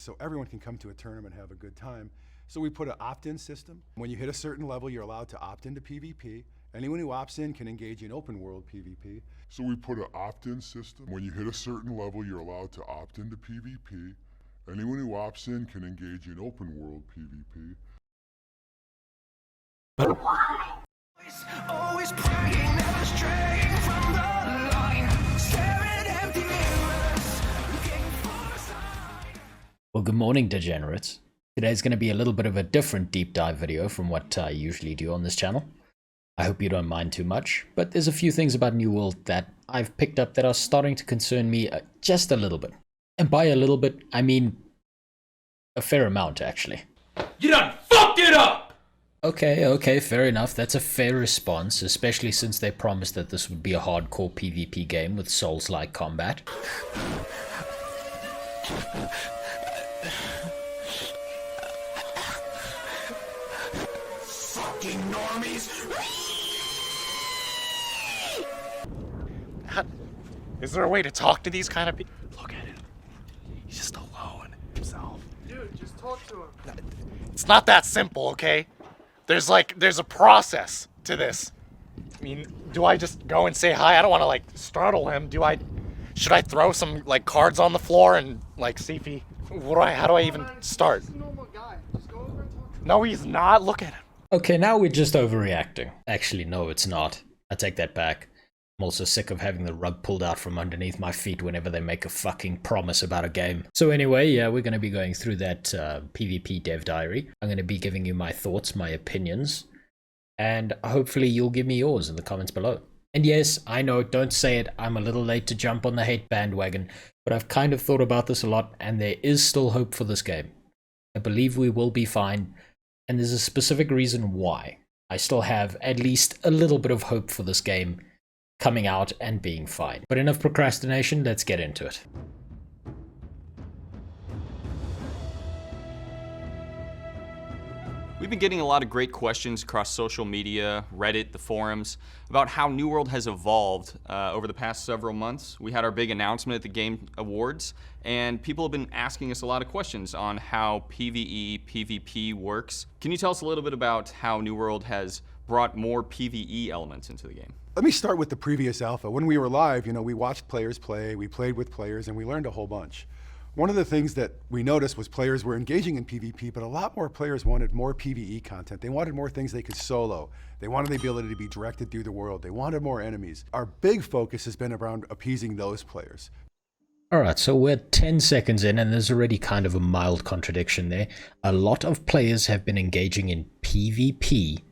so everyone can come to a tournament and have a good time. So we put an opt-in system. When you hit a certain level, you're allowed to opt into PvP. Anyone who opts in can engage in open world PvP. So we put an opt-in system. When you hit a certain level, you're allowed to opt into PvP. Anyone who opts in can engage in open world PvP. But why? Always praying, never straying from the line. Staring at empty mirrors, looking for a sign. Well, good morning, degenerates. Today's going to be a little bit of a different deep dive video from what I usually do on this channel. I hope you don't mind too much, but there's a few things about New World that I've picked up that are starting to concern me just a little bit. And by a little bit, I mean a fair amount, actually. You done fucked it up! Okay, fair enough. That's a fair response, especially since they promised that this would be a hardcore PvP game with Souls-like combat. Fucking normies. Is there a way to talk to these kind of people? Look at him. He's just alone himself. Dude, just talk to him. It's not that simple, okay? There's a process to this. I mean, do I just go and say hi? I don't want to startle him. Should I throw some cards on the floor and see if he? How do I even start? He's a normal guy. Just go over and talk to him. No, he's not. Look at him. Okay, now we're just overreacting. Actually, no, it's not. I take that back. I'm also sick of having the rug pulled out from underneath my feet whenever they make a fucking promise about a game. So anyway, yeah, we're going to be going through that PvP dev diary. I'm going to be giving you my thoughts, my opinions, and hopefully you'll give me yours in the comments below. And yes, I know, don't say it, I'm a little late to jump on the hate bandwagon, but I've kind of thought about this a lot, and there is still hope for this game. I believe we will be fine, and there's a specific reason why. I still have at least a little bit of hope for this game coming out and being fine. But enough procrastination, let's get into it. We've been getting a lot of great questions across social media, Reddit, the forums, about how New World has evolved over the past several months. We had our big announcement at the Game Awards, and people have been asking us a lot of questions on how PvE, PvP works. Can you tell us a little bit about how New World has brought more PvE elements into the game? Let me start with the previous alpha. When we were live, we watched players play, we played with players, and we learned a whole bunch. One of the things that we noticed was players were engaging in PvP, but a lot more players wanted more PvE content. They wanted more things they could solo. They wanted the ability to be directed through the world. They wanted more enemies. Our big focus has been around appeasing those players. Alright, so we're 10 seconds in and there's already kind of a mild contradiction there. A lot of players have been engaging in PvP,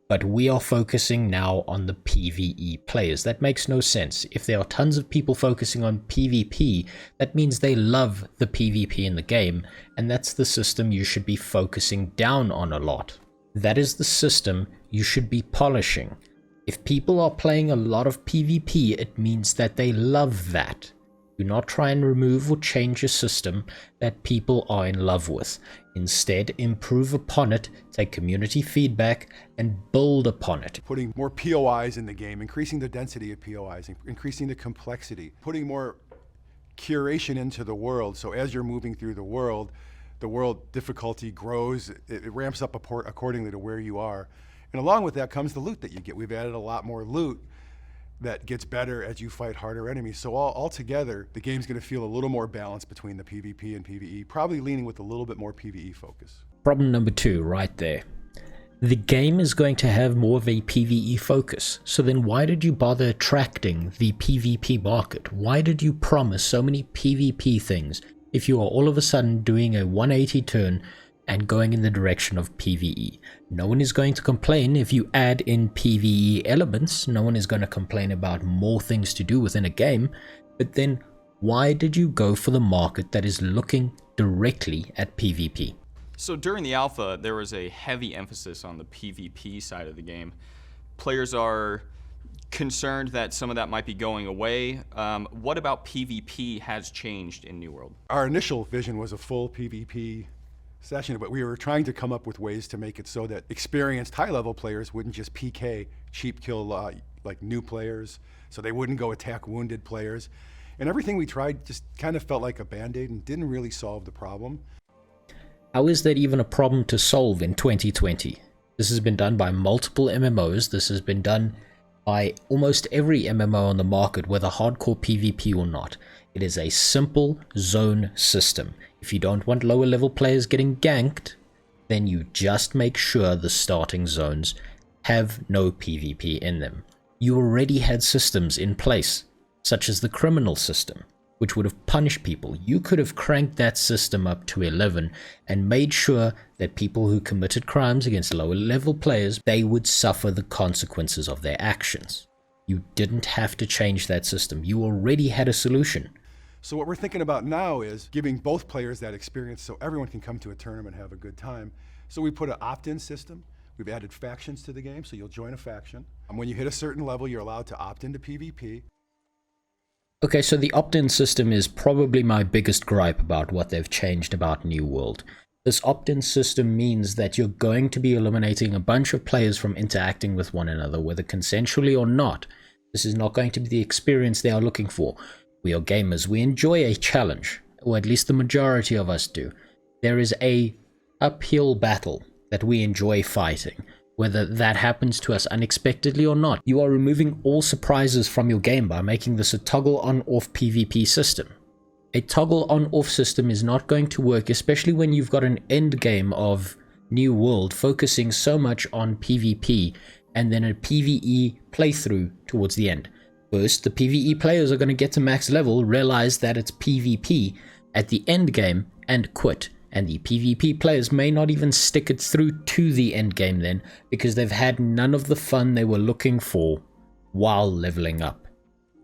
but we are focusing now on the PvE players. That makes no sense. If there are tons of people focusing on PvP, that means they love the PvP in the game, and that's the system you should be focusing down on a lot. That is the system you should be polishing. If people are playing a lot of PvP, it means that they love that. Do not try and remove or change a system that people are in love with. Instead, improve upon it, take community feedback, and build upon it. Putting more POIs in the game, increasing the density of POIs, increasing the complexity, putting more curation into the world. So as you're moving through the world difficulty grows, it ramps up accordingly to where you are. And along with that comes the loot that you get. We've added a lot more loot that gets better as you fight harder enemies. So all together, the game's going to feel a little more balanced between the PvP and PvE, probably leaning with a little bit more PvE focus. Problem number 2, right there. The game is going to have more of a PvE focus. So then why did you bother attracting the PvP market? Why did you promise so many PvP things if you are all of a sudden doing a 180 turn and going in the direction of PvE? No one is going to complain if you add in PvE elements. No one is going to complain about more things to do within a game. But then why did you go for the market that is looking directly at PvP? So during the alpha, there was a heavy emphasis on the PvP side of the game. Players are concerned that some of that might be going away. What about PvP has changed in New World? Our initial vision was a full PvP session, but we were trying to come up with ways to make it so that experienced high-level players wouldn't just PK, cheap kill new players, so they wouldn't go attack wounded players. And everything we tried just kind of felt like a Band-Aid and didn't really solve the problem. How is that even a problem to solve in 2020? This has been done by multiple MMOs. This has been done by almost every MMO on the market, whether hardcore PvP or not. It is a simple zone system. If you don't want lower level players getting ganked, then you just make sure the starting zones have no PvP in them. You already had systems in place, such as the criminal system, which would have punished people. You could have cranked that system up to 11 and made sure that people who committed crimes against lower level players, they would suffer the consequences of their actions. You didn't have to change that system. You already had a solution. So what we're thinking about now is giving both players that experience so everyone can come to a tournament and have a good time. So we put an opt-in system. We've added factions to the game, so you'll join a faction. And when you hit a certain level, you're allowed to opt into PvP. Okay, so the opt-in system is probably my biggest gripe about what they've changed about New World. This opt-in system means that you're going to be eliminating a bunch of players from interacting with one another, whether consensually or not. This is not going to be the experience they are looking for. We are gamers. We enjoy a challenge, or at least the majority of us do. There is a uphill battle that we enjoy fighting, whether that happens to us unexpectedly or not. You are removing all surprises from your game by making this a toggle on-off PvP system. A toggle on-off system is not going to work, especially when you've got an end game of New World focusing so much on PvP and then a PvE playthrough towards the end. First, the PvE players are going to get to max level, realize that it's PvP at the end game, and quit. And the PvP players may not even stick it through to the end game then, because they've had none of the fun they were looking for while leveling up.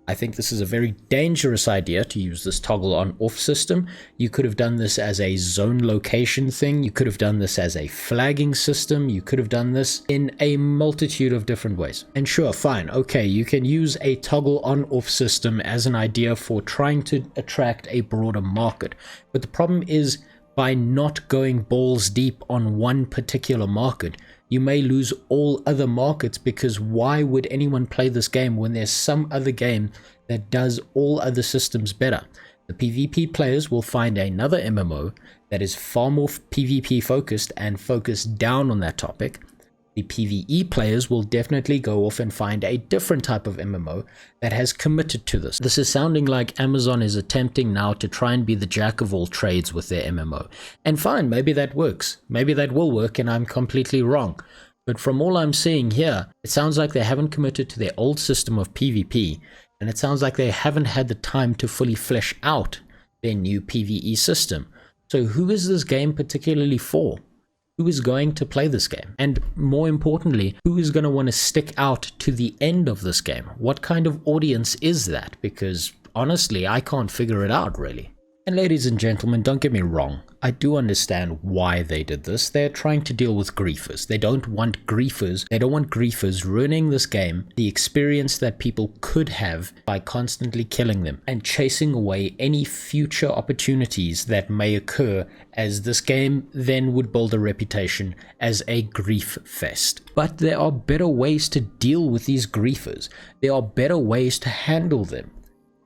I think this is a very dangerous idea to use this toggle on off system. You could have done this as a zone location thing. You could have done this as a flagging system. You could have done this in a multitude of different ways. And sure, fine, okay, you can use a toggle on off system as an idea for trying to attract a broader market. But the problem is, by not going balls deep on one particular market, you may lose all other markets, because why would anyone play this game when there's some other game that does all other systems better? The PvP players will find another MMO that is far more PvP focused and focused down on that topic. The PvE players will definitely go off and find a different type of MMO that has committed to this. This is sounding like Amazon is attempting now to try and be the jack of all trades with their MMO. And fine, maybe that works. Maybe that will work and I'm completely wrong. But from all I'm seeing here, it sounds like they haven't committed to their old system of PvP, and it sounds like they haven't had the time to fully flesh out their new PvE system. So who is this game particularly for? Who is going to play this game? And more importantly, who is going to want to stick out to the end of this game? What kind of audience is that? Because honestly, I can't figure it out really. And ladies and gentlemen, don't get me wrong. I do understand why they did this. They're trying to deal with griefers. They don't want griefers ruining this game, the experience that people could have by constantly killing them and chasing away any future opportunities that may occur, as this game then would build a reputation as a grief fest. But there are better ways to deal with these griefers. There are better ways to handle them.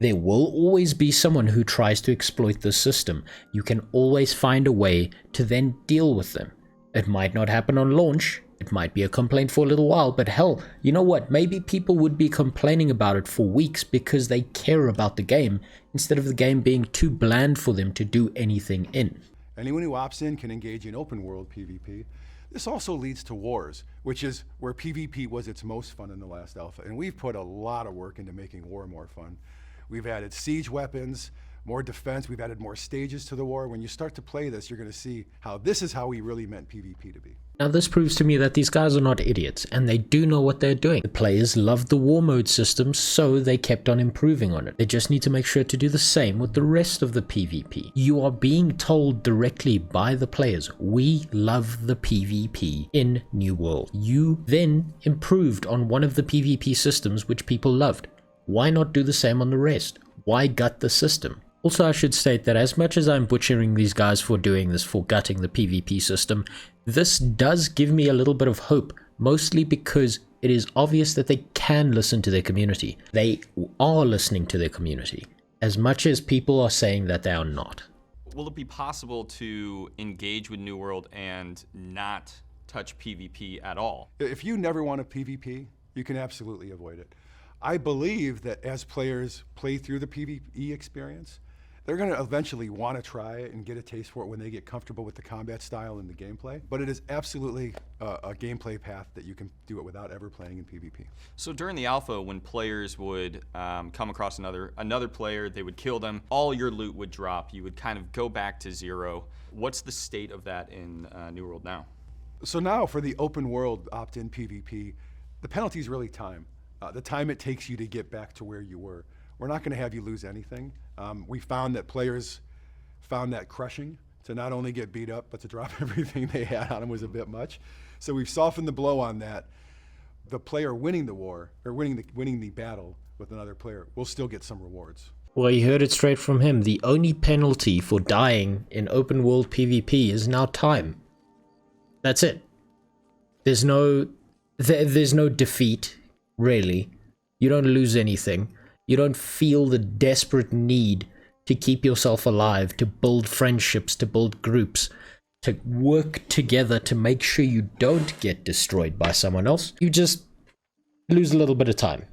There will always be someone who tries to exploit this system. You can always find a way to then deal with them. It might not happen on launch. It might be a complaint for a little while, but hell, you know what? Maybe people would be complaining about it for weeks because they care about the game, instead of the game being too bland for them to do anything in. Anyone who opts in can engage in open world PvP. This also leads to wars, which is where PvP was its most fun in the last alpha. And we've put a lot of work into making war more fun. We've added siege weapons, more defense, we've added more stages to the war. When you start to play this, you're going to see how this is how we really meant PvP to be. Now this proves to me that these guys are not idiots, and they do know what they're doing. The players loved the war mode system, so they kept on improving on it. They just need to make sure to do the same with the rest of the PvP. You are being told directly by the players, we love the PvP in New World. You then improved on one of the PvP systems which people loved. Why not do the same on the rest? Why gut the system? Also, I should state that as much as I'm butchering these guys for doing this, for gutting the PvP system, this does give me a little bit of hope, mostly because it is obvious that they can listen to their community. They are listening to their community, as much as people are saying that they are not. Will it be possible to engage with New World and not touch PvP at all? If you never want a PvP, you can absolutely avoid it. I believe that as players play through the PvE experience, they're going to eventually want to try it and get a taste for it when they get comfortable with the combat style and the gameplay. But it is absolutely a gameplay path that you can do it without ever playing in PvP. So during the alpha, when players would come across another player, they would kill them, all your loot would drop. You would kind of go back to zero. What's the state of that in New World now? So now for the open world opt-in PvP, the penalty is really time. The time it takes you to get back to where you were. We're not going to have you lose anything. We found that players found that crushing to not only get beat up, but to drop everything they had on them was a bit much. So we've softened the blow on that. The player winning the war, or winning the battle with another player, will still get some rewards. Well, you heard it straight from him. The only penalty for dying in open world PvP is now time. That's it. There's no defeat, really. You don't lose anything. You don't feel the desperate need to keep yourself alive, to build friendships, to build groups, to work together to make sure you don't get destroyed by someone else. You just lose a little bit of time.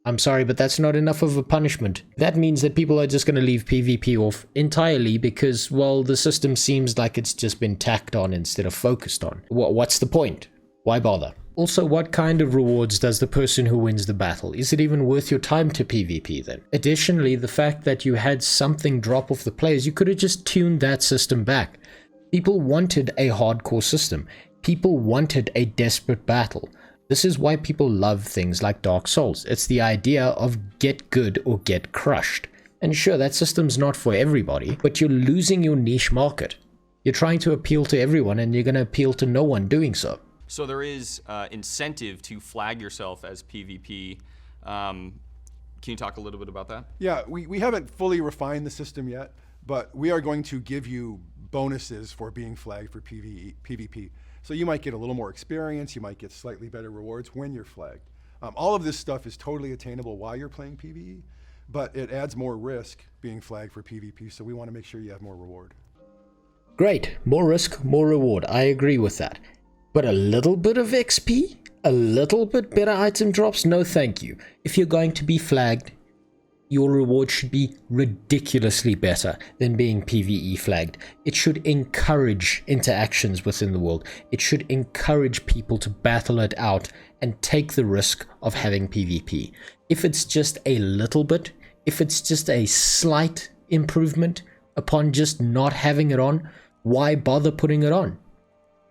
I'm sorry, but that's not enough of a punishment. That means that people are just going to leave PvP off entirely because, well, the system seems like it's just been tacked on instead of focused on. What's the point? Why bother? Also, what kind of rewards does the person who wins the battle? Is it even worth your time to PvP then? Additionally, the fact that you had something drop off the players, you could have just tuned that system back. People wanted a hardcore system. People wanted a desperate battle. This is why people love things like Dark Souls. It's the idea of get good or get crushed. And sure, that system's not for everybody, but you're losing your niche market. You're trying to appeal to everyone and you're going to appeal to no one doing so. So there is incentive to flag yourself as PvP. Can you talk a little bit about that? Yeah, we haven't fully refined the system yet, but we are going to give you bonuses for being flagged for PvP. So you might get a little more experience, you might get slightly better rewards when you're flagged. All of this stuff is totally attainable while you're playing PvE, but it adds more risk being flagged for PvP, so we want to make sure you have more reward. Great, more risk, more reward. I agree with that. But a little bit of XP? A little bit better item drops? No thank you. If you're going to be flagged, your reward should be ridiculously better than being PvE flagged. It should encourage interactions within the world. It should encourage people to battle it out and take the risk of having PvP. If it's just a little bit, if it's just a slight improvement upon just not having it on, why bother putting it on?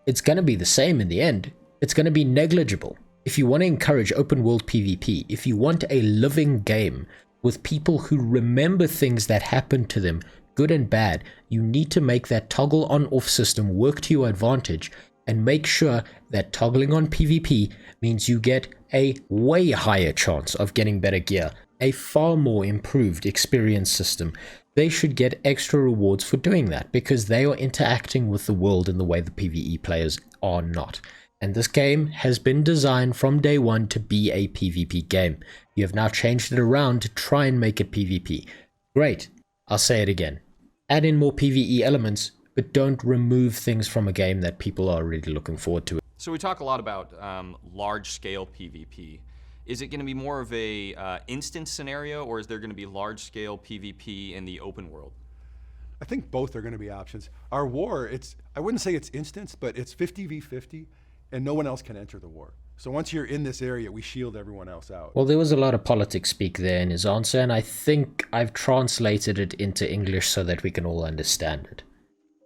It's going to be the same in the end. It's going to be negligible. If you want to encourage open world PvP, if you want a living game with people who remember things that happened to them, good and bad, you need to make that toggle on-off system work to your advantage and make sure that toggling on PvP means you get a way higher chance of getting better gear, a far more improved experience system. They should get extra rewards for doing that because they are interacting with the world in the way the PvE players are not. And this game has been designed from day one to be a PvP game. You have now changed it around to try and make it PvP. Great. I'll say it again. Add in more PvE elements, but don't remove things from a game that people are really looking forward to. So we talk a lot about large-scale PvP. Is it going to be more of a instance scenario, or is there going to be large-scale PvP in the open world? I think both are going to be options. Our war, I wouldn't say it's instance, but it's 50v50, and no one else can enter the war. So once you're in this area, we shield everyone else out. Well, there was a lot of politics speak there in his answer, and I think I've translated it into English so that we can all understand it.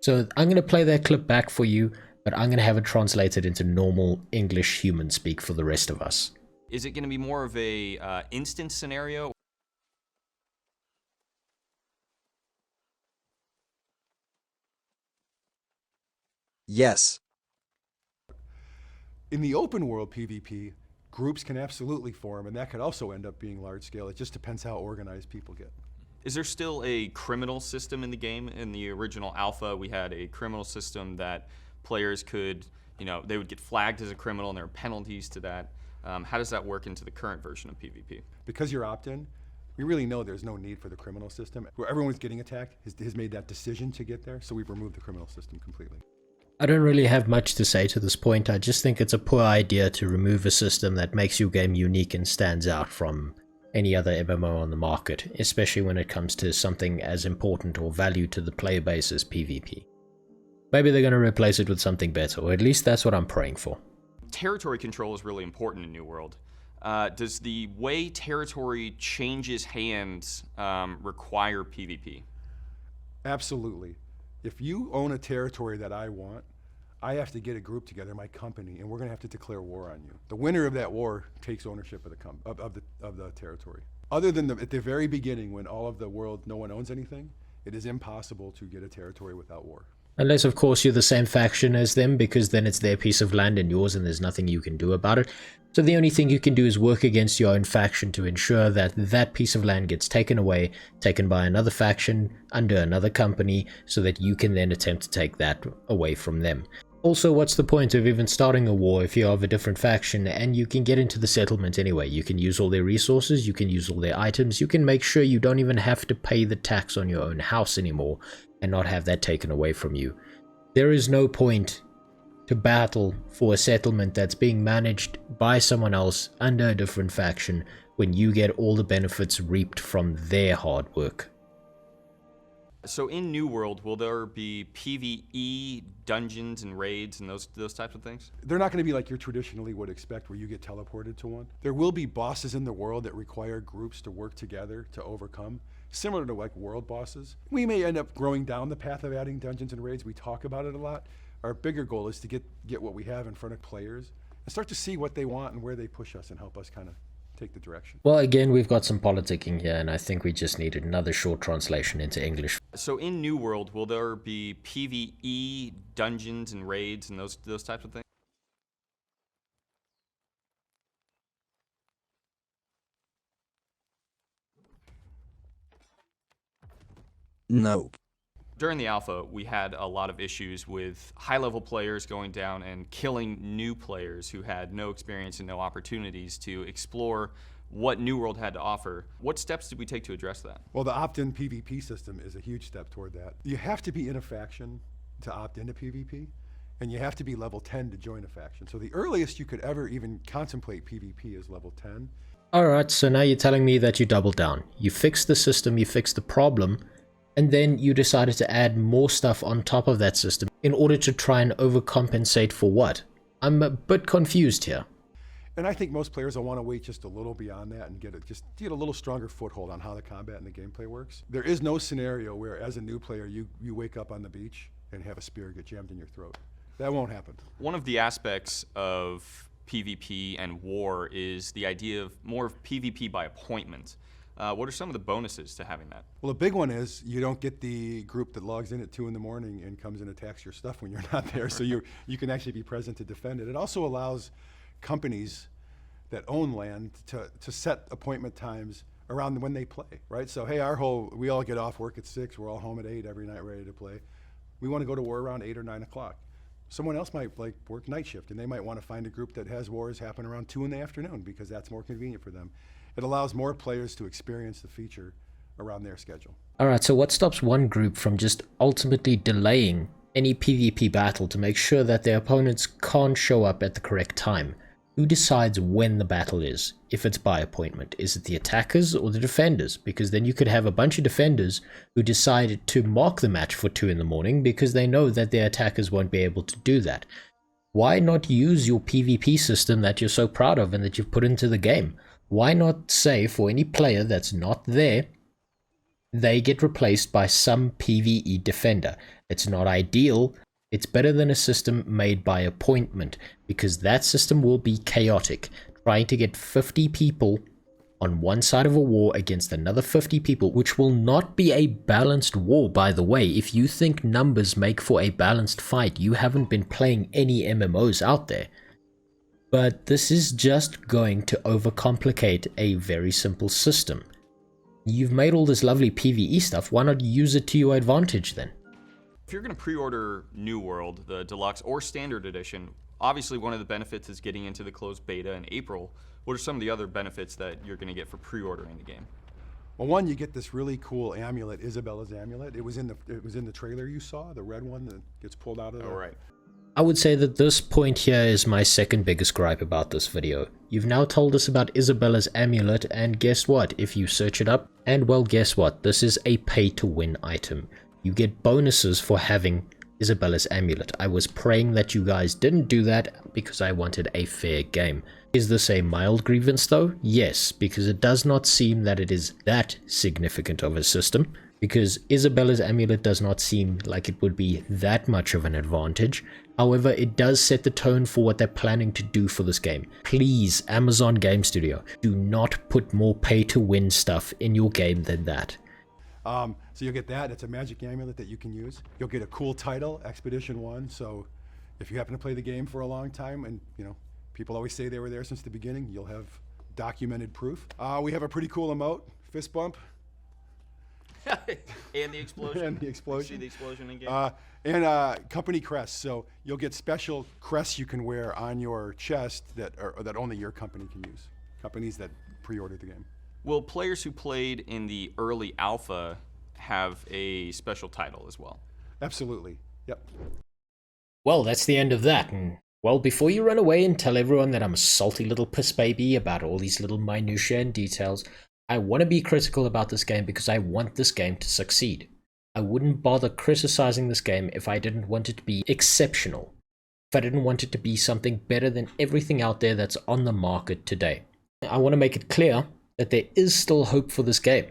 So I'm going to play that clip back for you, but I'm going to have it translated into normal English human speak for the rest of us. Is it going to be more of a instance scenario? Yes. In the open world PvP, groups can absolutely form, and that could also end up being large scale. It just depends how organized people get. Is there still a criminal system in the game? In the original alpha, we had a criminal system that players could, they would get flagged as a criminal and there are penalties to that. How does that work into the current version of PvP? Because you're opt-in, We really know there's no need for the criminal system. Where everyone's getting attacked has made that decision to get there, so we've removed the criminal system completely. I don't really have much to say to this point. I just think it's a poor idea to remove a system that makes your game unique and stands out from any other MMO on the market, especially when it comes to something as important or value to the player base as PvP. Maybe they're going to replace it with something better, or at least that's what I'm praying for. Territory control is really important in New World. Does the way territory changes hands require PvP? Absolutely. If you own a territory that I want, I have to get a group together, my company, and we're going to have to declare war on you. The winner of that war takes ownership of the territory. Other than at the very beginning, when all of the world, no one owns anything, it is impossible to get a territory without war. Unless, of course, you're the same faction as them, because then it's their piece of land and yours, and there's nothing you can do about it. So the only thing you can do is work against your own faction to ensure that that piece of land gets taken away, taken by another faction, under another company, so that you can then attempt to take that away from them. Also, what's the point of even starting a war if you're of a different faction and you can get into the settlement anyway? You can use all their resources, you can use all their items, you can make sure you don't even have to pay the tax on your own house anymore and not have that taken away from you. There is no point to battle for a settlement that's being managed by someone else under a different faction when you get all the benefits reaped from their hard work. So in New World, will there be PvE, dungeons and raids and those types of things? They're not going to be like you traditionally would expect, where you get teleported to one. There will be bosses in the world that require groups to work together to overcome, similar to like world bosses. We may end up growing down the path of adding dungeons and raids. We talk about it a lot. Our bigger goal is to get what we have in front of players and start to see what they want and where they push us and help us kind of take the direction. Well, again, we've got some politicking here, and I think we just needed another short translation into English. So in New World, will there be PvE, dungeons and raids and those types of things? No. During the alpha, we had a lot of issues with high-level players going down and killing new players who had no experience and no opportunities to explore what New World had to offer. What steps did we take to address that? Well, the opt-in PvP system is a huge step toward that. You have to be in a faction to opt into PvP, and you have to be level 10 to join a faction. So the earliest you could ever even contemplate PvP is level 10. Alright, so now you're telling me that you doubled down. You fixed the system, you fixed the problem, and then you decided to add more stuff on top of that system in order to try and overcompensate for what? I'm a bit confused here. And I think most players will want to wait just a little beyond that and get a little stronger foothold on how the combat and the gameplay works. There is no scenario where, as a new player, you wake up on the beach and have a spear get jammed in your throat. That won't happen. One of the aspects of PvP and war is the idea of more of PvP by appointment. What are some of the bonuses to having that? Well, a big one is you don't get the group that logs in at 2 in the morning and comes and attacks your stuff when you're not there, so you can actually be present to defend it. It also allows companies that own land to set appointment times around when they play, right? So, hey, we all get off work at 6, we're all home at 8 every night ready to play. We want to go to war around 8 or 9 o'clock. Someone else might work night shift, and they might want to find a group that has wars happen around 2 in the afternoon because that's more convenient for them. It allows more players to experience the feature around their schedule. Alright, so what stops one group from just ultimately delaying any PvP battle to make sure that their opponents can't show up at the correct time? Who decides when the battle is, if it's by appointment? Is it the attackers or the defenders? Because then you could have a bunch of defenders who decide to mark the match for 2 in the morning because they know that their attackers won't be able to do that. Why not use your PvP system that you're so proud of and that you've put into the game? Why not say for any player that's not there, they get replaced by some PvE defender? It's not ideal. It's better than a system made by appointment, because that system will be chaotic. Trying to get 50 people on one side of a war against another 50 people, which will not be a balanced war, by the way. If you think numbers make for a balanced fight, you haven't been playing any MMOs out there. But this is just going to overcomplicate a very simple system. You've made all this lovely PvE stuff, why not use it to your advantage then? If you're going to pre-order New World, the Deluxe or Standard Edition, obviously one of the benefits is getting into the closed beta in April. What are some of the other benefits that you're going to get for pre-ordering the game? Well, one, you get this really cool amulet, Isabella's amulet. It was in the trailer you saw, the red one that gets pulled out of the... Oh, right. I would say that this point here is my second biggest gripe about this video. You've now told us about Isabella's amulet, and guess what? If you search it up, and well, guess what? This is a pay-to-win item. You get bonuses for having Isabella's amulet. I was praying that you guys didn't do that because I wanted a fair game. Is this a mild grievance though? Yes, because it does not seem that it is that significant of a system, because Isabella's amulet does not seem like it would be that much of an advantage. However, it does set the tone for what they're planning to do for this game. Please, Amazon Game Studio, do not put more pay-to-win stuff in your game than that. So you'll get that. It's a magic amulet that you can use. You'll get a cool title, Expedition 1. So if you happen to play the game for a long time, and you know, people always say they were there since the beginning, you'll have documented proof. We have a pretty cool emote, fist bump. And the explosion. And the explosion. See the explosion in game. And company crests. So you'll get special crests you can wear on your chest that only your company can use. Companies that pre-ordered the game. Will players who played in the early alpha have a special title as well? Absolutely. Yep. Well, that's the end of that, and well, before you run away and tell everyone that I'm a salty little piss baby about all these little minutiae and details, I want to be critical about this game because I want this game to succeed. I wouldn't bother criticizing this game if I didn't want it to be exceptional, if I didn't want it to be something better than everything out there that's on the market today. I want to make it clear that there is still hope for this game,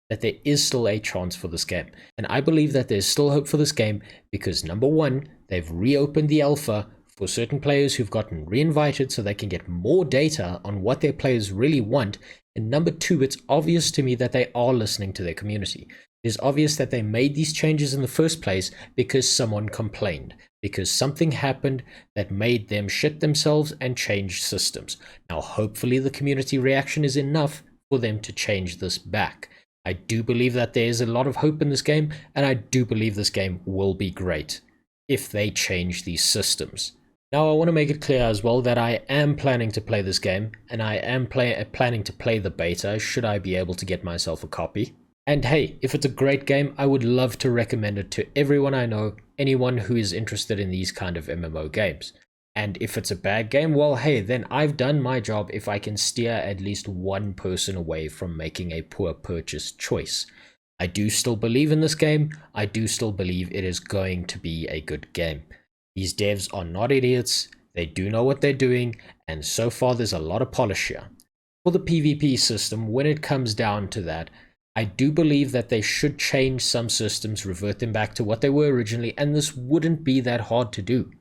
that there is still a chance for this game. And I believe that there's still hope for this game because number one, they've reopened the alpha for certain players who've gotten re-invited so they can get more data on what their players really want. And number two, it's obvious to me that they are listening to their community. It is obvious that they made these changes in the first place because someone complained, because something happened that made them shit themselves and change systems. Now, hopefully the community reaction is enough for them to change this back. I do believe that there is a lot of hope in this game, and I do believe this game will be great if they change these systems. Now, I want to make it clear as well that I am planning to play this game, and I am planning to play the beta should I be able to get myself a copy. And hey, if it's a great game, I would love to recommend it to everyone I know, anyone who is interested in these kind of MMO games. And if it's a bad game, well, hey, then I've done my job if I can steer at least one person away from making a poor purchase choice. I do still believe in this game. I do still believe it is going to be a good game. These devs are not idiots. They do know what they're doing. And so far, there's a lot of polish here. For the PvP system, when it comes down to that, I do believe that they should change some systems, revert them back to what they were originally, and this wouldn't be that hard to do.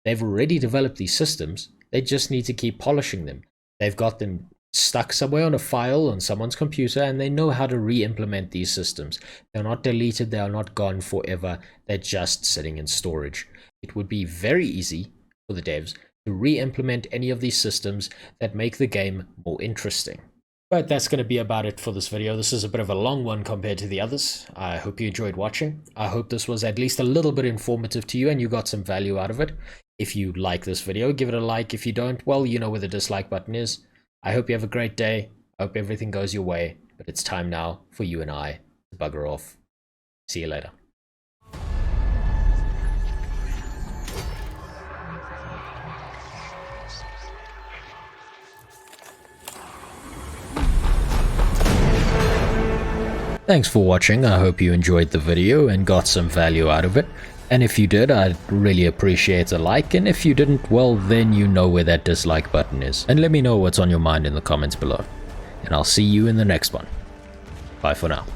They've already developed these systems, they just need to keep polishing them. They've got them stuck somewhere on a file on someone's computer, and they know how to re-implement these systems. They're not deleted, they are not gone forever, they're just sitting in storage. It would be very easy for the devs to re-implement any of these systems that make the game more interesting. But that's going to be about it for this video. This is a bit of a long one compared to the others. I hope you enjoyed watching. I hope this was at least a little bit informative to you and you got some value out of it. If you like this video, give it a like. If you don't, well, you know where the dislike button is. I hope you have a great day. I hope everything goes your way. But it's time now for you and I to bugger off. See you later. Thanks for watching. I hope you enjoyed the video and got some value out of it. And if you did, I'd really appreciate a like, and if you didn't, well, then you know where that dislike button is. And let me know what's on your mind in the comments below. And I'll see you in the next one. Bye for now.